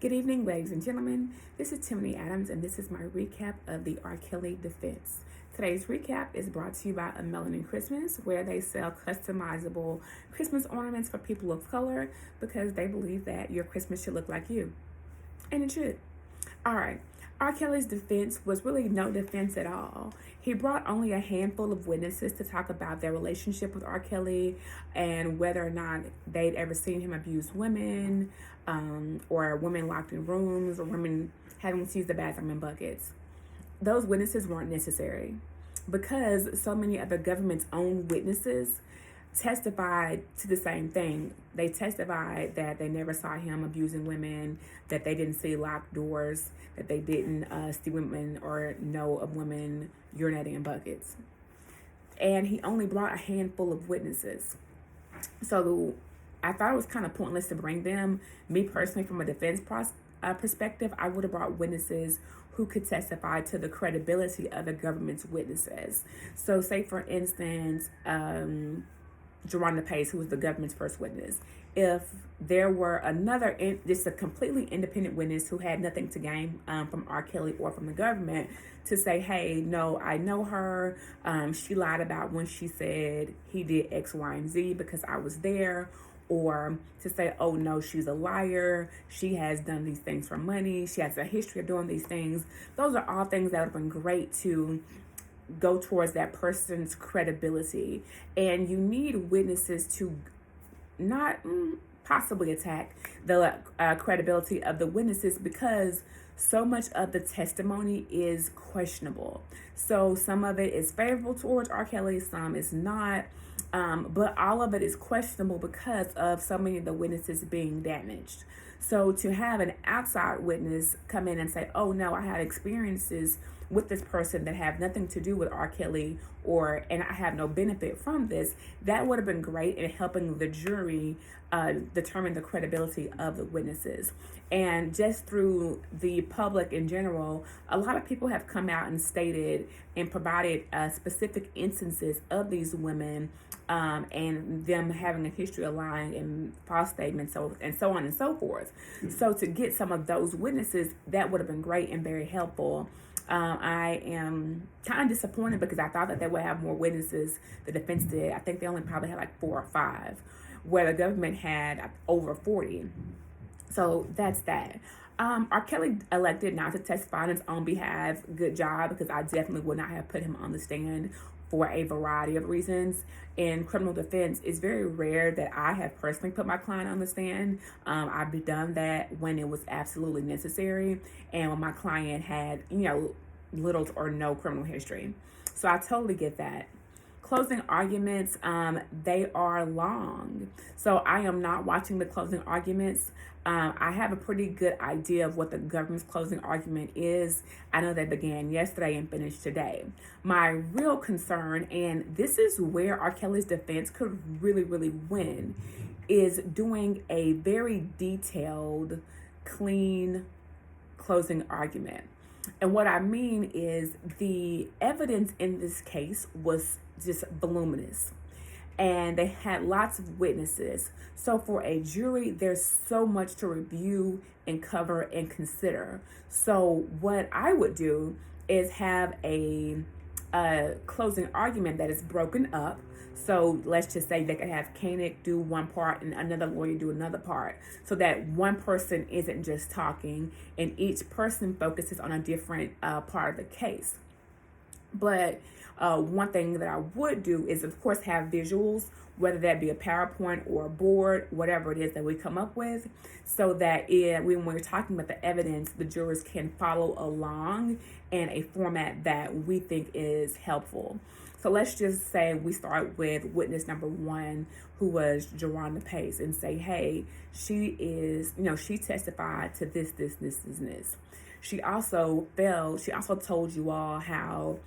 Good evening, ladies and gentlemen. This is temaniadams, and this is my recap of the R. Kelly defense. Today's recap is brought to you by A Melanin Christmas, where they sell customizable Christmas ornaments for people of color because they believe that your Christmas should look like you. And it should. All right. R. Kelly's defense was really no defense at all. He brought only a handful of witnesses to talk about their relationship with R. Kelly and whether or not they'd ever seen him abuse women, or women locked in rooms, or women having to use the bathroom in buckets. Those witnesses weren't necessary because so many of the government's own witnesses testified to the same thing. They testified that they never saw him abusing women, that they didn't see locked doors, that they didn't see women or know of women urinating in buckets. And he only brought a handful of witnesses. So I thought it was kind of pointless to bring them. Me personally, from a defense perspective, I would have brought witnesses who could testify to the credibility of the government's witnesses. So say, for instance, Jerron Pace, who was the government's first witness. If there were another, just a completely independent witness who had nothing to gain from R. Kelly or from the government, to say, hey, no, I know her. She lied about when she said he did X, Y, and Z because I was there. Or to say, oh, no, she's a liar. She has done these things for money. She has a history of doing these things. Those are all things that would have been great to go towards that person's credibility. And you need witnesses to not possibly attack the credibility of the witnesses, because so much of the testimony is questionable. So some of it is favorable towards R. Kelly, some is not. But all of it is questionable because of so many of the witnesses being damaged. So to have an outside witness come in and say, oh no, I had experiences with this person that have nothing to do with R. Kelly, and I have no benefit from this, that would have been great in helping the jury determine the credibility of the witnesses. And just through the public in general, a lot of people have come out and stated and provided specific instances of these women and them having a history of lying and false statements, and so on and so forth. So to get some of those witnesses, that would have been great and very helpful. I am kind of disappointed because I thought that they would have more witnesses. The defense did. I think they only probably had like 4 or 5, where the government had over 40. So that's that. R. Kelly elected not to testify on his own behalf. Good job, because I definitely would not have put him on the stand for a variety of reasons. In criminal defense, it's very rare that I have personally put my client on the stand. I've done that when it was absolutely necessary and when my client had, little or no criminal history. So I totally get that. Closing arguments, they are long. So I am not watching the closing arguments. I have a pretty good idea of what the government's closing argument is. I know they began yesterday and finished today. My real concern, and this is where R. Kelly's defense could really, really win, is doing a very detailed, clean closing argument. And what I mean is the evidence in this case was just voluminous, and they had lots of witnesses. So for a jury, there's so much to review and cover and consider. So what I would do is have a closing argument that is broken up. So let's just say they could have Koenig do one part and another lawyer do another part, so that one person isn't just talking and each person focuses on a different part of the case. But one thing that I would do is, of course, have visuals, whether that be a PowerPoint or a board, whatever it is that we come up with, so that when we're talking about the evidence, the jurors can follow along in a format that we think is helpful. So let's just say we start with witness number 1, who was Jerron Pace, and say, hey, she testified to this, and this. She also told you all how,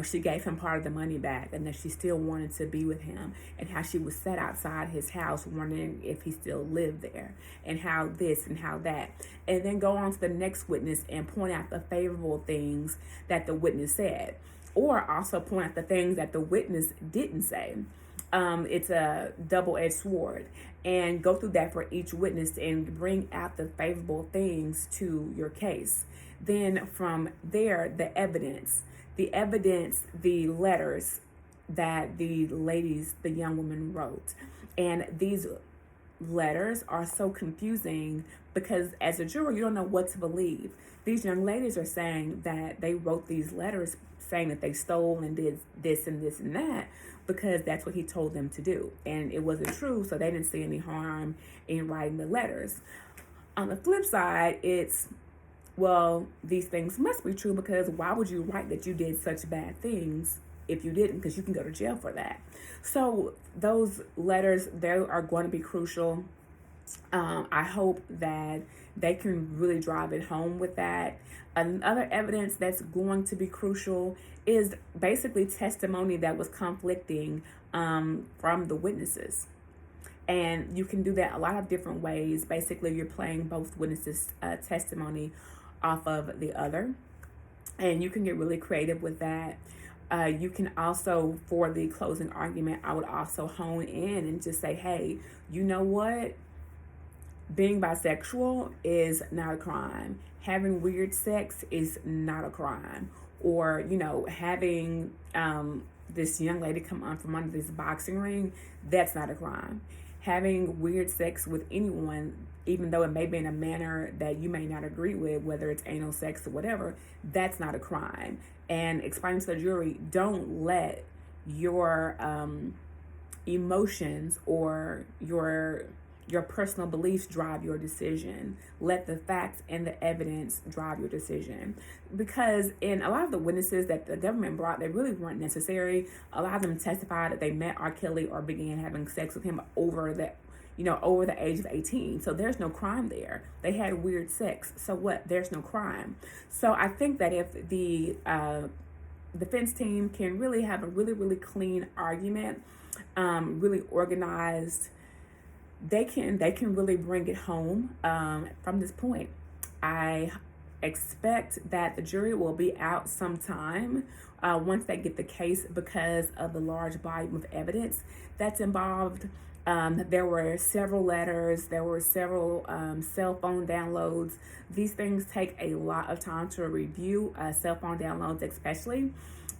she gave him part of the money back and that she still wanted to be with him, and how she was sat outside his house wondering if he still lived there, and how this and how that. And then go on to the next witness and point out the favorable things that the witness said, or also point out the things that the witness didn't say. it's a double-edged sword, and go through that for each witness and bring out the favorable things to your case. Then from there, the evidence, the letters that the young woman wrote. And these letters are so confusing because as a juror, you don't know what to believe. These young ladies are saying that they wrote these letters saying that they stole and did this and this and that because that's what he told them to do. And it wasn't true, so they didn't see any harm in writing the letters. On the flip side, it's, well, these things must be true because why would you write that you did such bad things if you didn't? Because you can go to jail for that. So those letters, they are going to be crucial. I hope that they can really drive it home with that. Another evidence that's going to be crucial is basically testimony that was conflicting from the witnesses. And you can do that a lot of different ways. Basically, you're playing both witnesses' testimony off of the other. And you can get really creative with that. You can also, for the closing argument, I would also hone in and just say, hey, you know what? Being bisexual is not a crime. Having weird sex is not a crime. Or, having this young lady come on from under this boxing ring, that's not a crime. Having weird sex with anyone, even though it may be in a manner that you may not agree with, whether it's anal sex or whatever, that's not a crime. And explain to the jury, don't let your emotions or your personal beliefs drive your decision. Let the facts and the evidence drive your decision. Because in a lot of the witnesses that the government brought, they really weren't necessary. A lot of them testified that they met R. Kelly or began having sex with him over the age of 18. So there's no crime there. They had weird sex. So what? There's no crime. So I think that if the defense team can really have a really, really clean argument, really organized, they can really bring it home from this point. I expect that the jury will be out sometime once they get the case because of the large volume of evidence that's involved. There were several letters, there were several cell phone downloads. These things take a lot of time to review, cell phone downloads especially,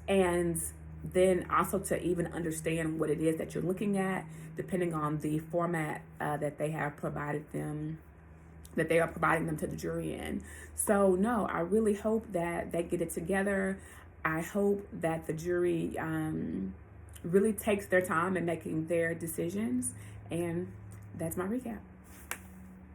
and then also to even understand what it is that you're looking at, depending on the format that they have provided them, that they are providing them to the jury in. So no, I really hope that they get it together. I hope that the jury really takes their time in making their decisions. And that's my recap.